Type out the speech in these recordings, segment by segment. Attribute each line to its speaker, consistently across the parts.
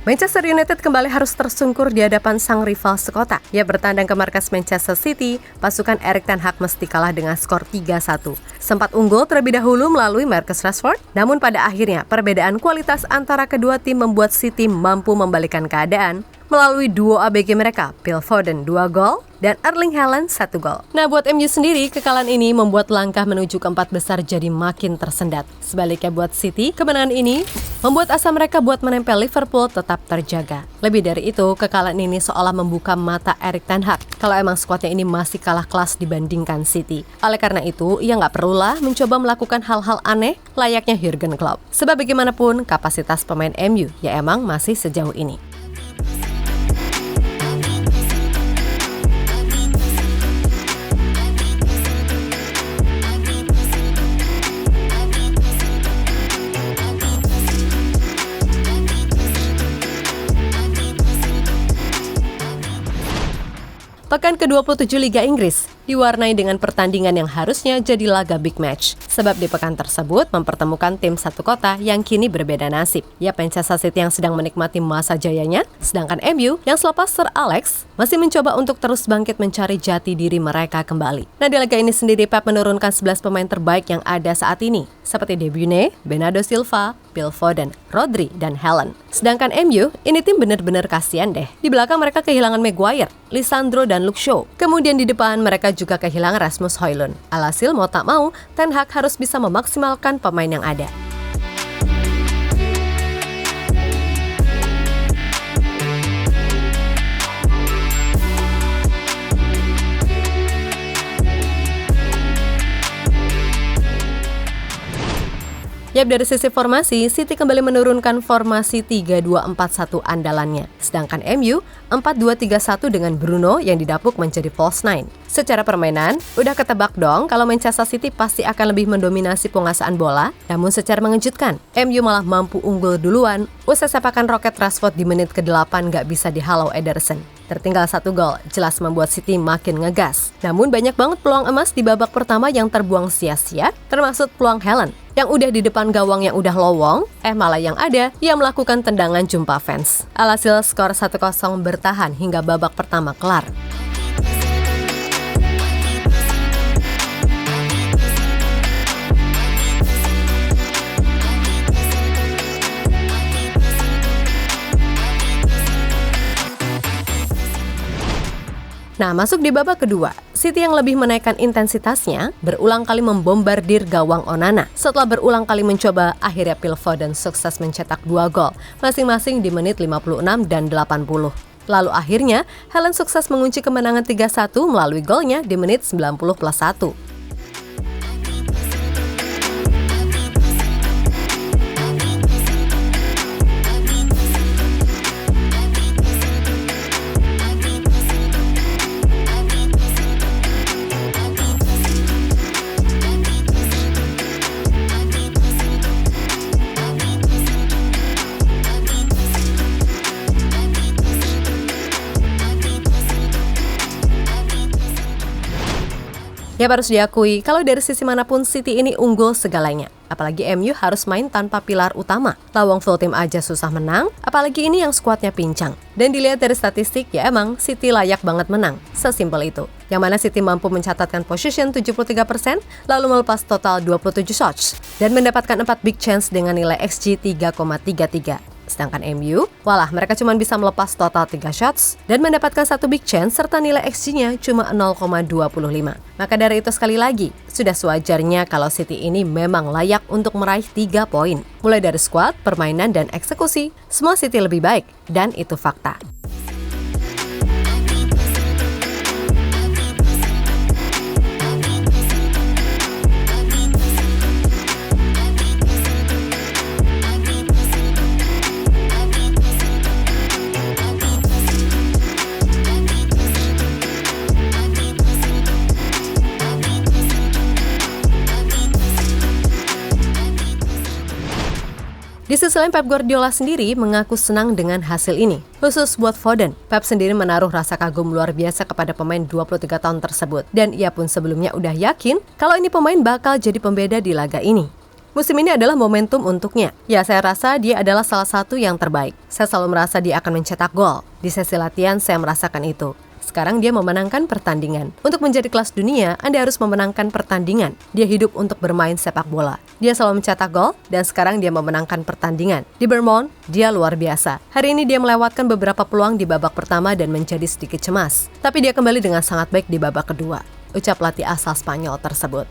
Speaker 1: Manchester United kembali harus tersungkur di hadapan sang rival sekota. Ia bertandang ke markas Manchester City, pasukan Erik ten Hag mesti kalah dengan skor 3-1. Sempat unggul terlebih dahulu melalui Marcus Rashford, namun pada akhirnya perbedaan kualitas antara kedua tim membuat City mampu membalikkan keadaan melalui duo ABG mereka, Phil Foden 2 gol dan Erling Haaland 1 gol. Nah, buat MU sendiri, kekalahan ini membuat langkah menuju keempat besar jadi makin tersendat. Sebaliknya buat City, kemenangan ini membuat asa mereka buat menempel Liverpool tetap terjaga. Lebih dari itu, kekalahan ini seolah membuka mata Erik ten Hag kalau emang skuadnya ini masih kalah kelas dibandingkan City. Oleh karena itu, ia nggak perlulah mencoba melakukan hal-hal aneh layaknya Jurgen Klopp. Sebab bagaimanapun, kapasitas pemain MU ya emang masih sejauh ini. Pekan ke-27 Liga Inggris diwarnai dengan pertandingan yang harusnya jadi laga big match. Sebab di pekan tersebut mempertemukan tim satu kota yang kini berbeda nasib. Ya, Manchester City yang sedang menikmati masa jayanya, sedangkan MU yang selepas Sir Alex masih mencoba untuk terus bangkit mencari jati diri mereka kembali. Nah, di laga ini sendiri Pep menurunkan 11 pemain terbaik yang ada saat ini, seperti De Bruyne, Bernardo Silva, Phil Foden, Rodri, dan Haaland. Sedangkan MU, ini tim benar-benar kasihan deh. Di belakang mereka kehilangan Maguire, Lisandro, dan Luke Shaw. Kemudian di depan mereka juga kehilangan Rasmus Højlund. Alhasil mau tak mau, Ten Hag harus bisa memaksimalkan pemain yang ada. Yap, dari sisi formasi, City kembali menurunkan formasi 3-2-4-1 andalannya. Sedangkan MU 4-2-3-1 dengan Bruno yang didapuk menjadi false nine. Secara permainan, udah ketebak dong kalau Manchester City pasti akan lebih mendominasi penguasaan bola. Namun secara mengejutkan, MU malah mampu unggul duluan. Usai sepakan roket Rashford di menit ke-8 gak bisa dihalau Ederson. Tertinggal 1 gol, jelas membuat City makin ngegas. Namun banyak banget peluang emas di babak pertama yang terbuang sia-sia, termasuk peluang Haaland yang udah di depan gawang yang udah lowong, malah yang ada, ia melakukan tendangan jumpa fans. Alhasil skor 1-0 bertahan hingga babak pertama kelar. Nah, masuk di babak kedua, City yang lebih menaikkan intensitasnya berulang kali membombardir gawang Onana. Setelah berulang kali mencoba, akhirnya Phil Foden sukses mencetak 2 gol, masing-masing di menit 56 dan 80. Lalu akhirnya, Haaland sukses mengunci kemenangan 3-1 melalui golnya di menit 90+1. Ya, harus diakui, kalau dari sisi manapun City ini unggul segalanya. Apalagi MU harus main tanpa pilar utama. Lawang full tim aja susah menang, apalagi ini yang skuadnya pincang. Dan dilihat dari statistik, ya emang City layak banget menang. Sesimpel itu. Yang mana City mampu mencatatkan possession 73%, lalu melepas total 27 shots, dan mendapatkan 4 big chance dengan nilai XG 3,33. Sedangkan MU, walah mereka cuma bisa melepas total 3 shots dan mendapatkan 1 big chance serta nilai XG-nya cuma 0,25. Maka dari itu sekali lagi, sudah sewajarnya kalau City ini memang layak untuk meraih 3 poin. Mulai dari skuad, permainan, dan eksekusi, semua City lebih baik, dan itu fakta. Di sisi lain, Pep Guardiola sendiri mengaku senang dengan hasil ini. Khusus buat Foden, Pep sendiri menaruh rasa kagum luar biasa kepada pemain 23 tahun tersebut. Dan ia pun sebelumnya udah yakin kalau ini pemain bakal jadi pembeda di laga ini. Musim ini adalah momentum untuknya. Ya, saya rasa dia adalah salah satu yang terbaik. Saya selalu merasa dia akan mencetak gol. Di sesi latihan saya merasakan itu. Sekarang dia memenangkan pertandingan. Untuk menjadi kelas dunia, Anda harus memenangkan pertandingan. Dia hidup untuk bermain sepak bola. Dia selalu mencetak gol, dan sekarang dia memenangkan pertandingan. Di Bournemouth, dia luar biasa. Hari ini dia melewatkan beberapa peluang di babak pertama dan menjadi sedikit cemas. Tapi dia kembali dengan sangat baik di babak kedua, ucap pelatih asal Spanyol tersebut.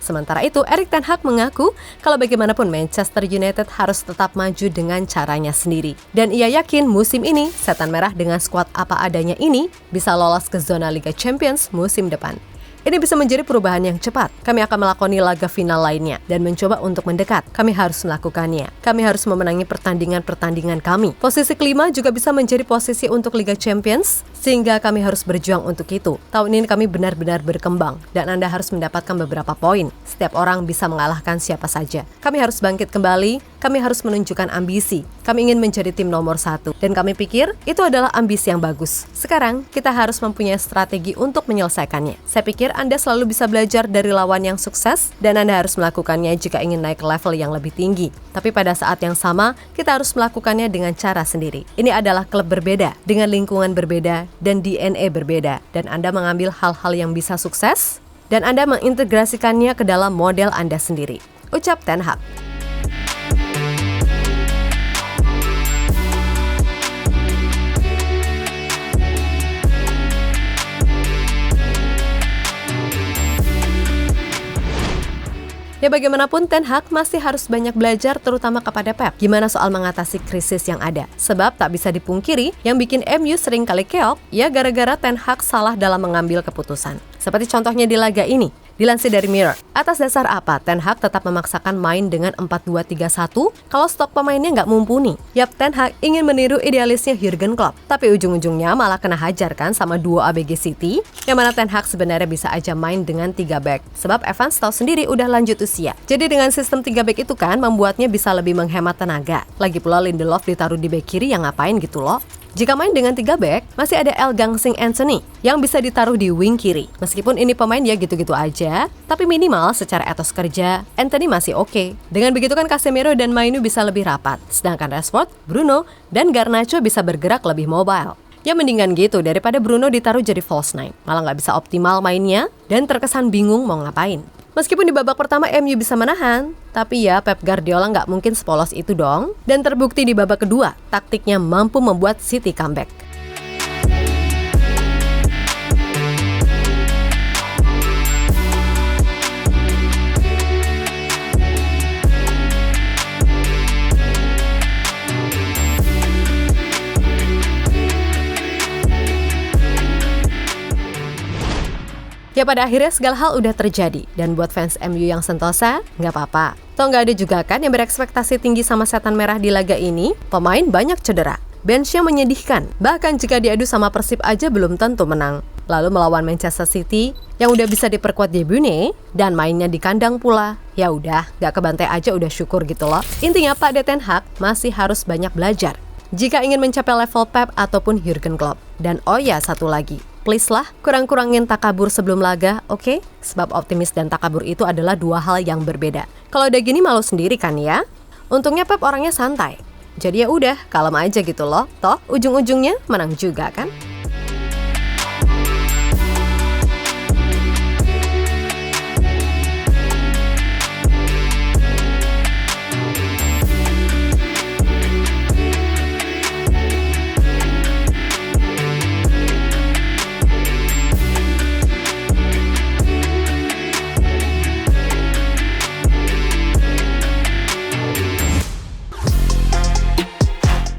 Speaker 1: Sementara itu, Erik ten Hag mengaku kalau bagaimanapun Manchester United harus tetap maju dengan caranya sendiri. Dan ia yakin musim ini, Setan Merah dengan skuad apa adanya ini bisa lolos ke zona Liga Champions musim depan. Ini bisa menjadi perubahan yang cepat. Kami akan melakoni laga final lainnya dan mencoba untuk mendekat. Kami harus melakukannya. Kami harus memenangi pertandingan-pertandingan kami. Posisi kelima juga bisa menjadi posisi untuk Liga Champions, sehingga kami harus berjuang untuk itu. Tahun ini kami benar-benar berkembang, dan Anda harus mendapatkan beberapa poin. Setiap orang bisa mengalahkan siapa saja. Kami harus bangkit kembali, kami harus menunjukkan ambisi. Kami ingin menjadi tim nomor 1, dan kami pikir itu adalah ambisi yang bagus. Sekarang, kita harus mempunyai strategi untuk menyelesaikannya. Saya pikir Anda selalu bisa belajar dari lawan yang sukses, dan Anda harus melakukannya jika ingin naik ke level yang lebih tinggi. Tapi pada saat yang sama, kita harus melakukannya dengan cara sendiri. Ini adalah klub berbeda, dengan lingkungan berbeda, dan DNA berbeda. Dan Anda mengambil hal-hal yang bisa sukses, dan Anda mengintegrasikannya ke dalam model Anda sendiri, ucap Ten Hag. Ya, bagaimanapun Ten Hag masih harus banyak belajar, terutama kepada Pep. Gimana soal mengatasi krisis yang ada? Sebab tak bisa dipungkiri, yang bikin MU sering kali keok, ya gara-gara Ten Hag salah dalam mengambil keputusan. Seperti contohnya di laga ini. Dilansir dari Mirror, atas dasar apa Ten Hag tetap memaksakan main dengan 4-2-3-1 kalau stok pemainnya nggak mumpuni? Yap, Ten Hag ingin meniru idealisnya Jurgen Klopp, tapi ujung-ujungnya malah kena hajar kan sama duo ABG City, yang mana Ten Hag sebenarnya bisa aja main dengan 3 back, sebab Evans tahu sendiri udah lanjut usia. Jadi dengan sistem 3 back itu kan membuatnya bisa lebih menghemat tenaga. Lagi pula Lindelof ditaruh di back kiri yang ngapain gitu loh. Jika main dengan 3 back, masih ada El Gangsing Anthony yang bisa ditaruh di wing kiri. Meskipun ini pemain ya gitu-gitu aja, tapi minimal secara etos kerja, Anthony masih oke. Dengan begitu kan Casemiro dan Mainu bisa lebih rapat, sedangkan Rashford, Bruno, dan Garnacho bisa bergerak lebih mobile. Ya mendingan gitu daripada Bruno ditaruh jadi false nine, malah nggak bisa optimal mainnya dan terkesan bingung mau ngapain. Meskipun di babak pertama MU bisa menahan, tapi ya Pep Guardiola nggak mungkin sepolos itu dong. Dan terbukti di babak kedua, taktiknya mampu membuat City comeback. Ya pada akhirnya segala hal udah terjadi, dan buat fans MU yang sentosa, nggak apa-apa. Toh nggak ada juga kan yang berekspektasi tinggi sama Setan Merah di laga ini, pemain banyak cedera. Benchnya menyedihkan, bahkan jika diadu sama Persib aja belum tentu menang. Lalu melawan Manchester City, yang udah bisa diperkuat De Bruyne, dan mainnya di kandang pula. Ya udah, nggak kebantai aja udah syukur gitu loh. Intinya Pak Ten Hag masih harus banyak belajar jika ingin mencapai level Pep ataupun Jurgen Klopp. Dan oh ya, satu lagi. Please lah, kurang-kurangin takabur sebelum laga, oke? Sebab optimis dan takabur itu adalah dua hal yang berbeda. Kalau udah gini malu sendiri kan ya? Untungnya Pep orangnya santai. Jadi ya udah, kalem aja gitu loh. Toh ujung-ujungnya menang juga kan?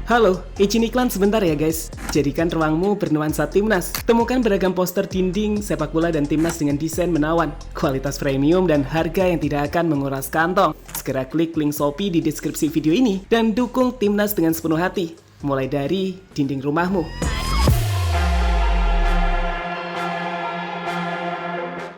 Speaker 2: Halo, izin iklan sebentar ya guys. Jadikan ruangmu bernuansa Timnas. Temukan beragam poster dinding, sepak bola dan Timnas dengan desain menawan, kualitas premium dan harga yang tidak akan menguras kantong. Segera klik link Shopee di deskripsi video ini dan dukung Timnas dengan sepenuh hati. Mulai dari dinding rumahmu.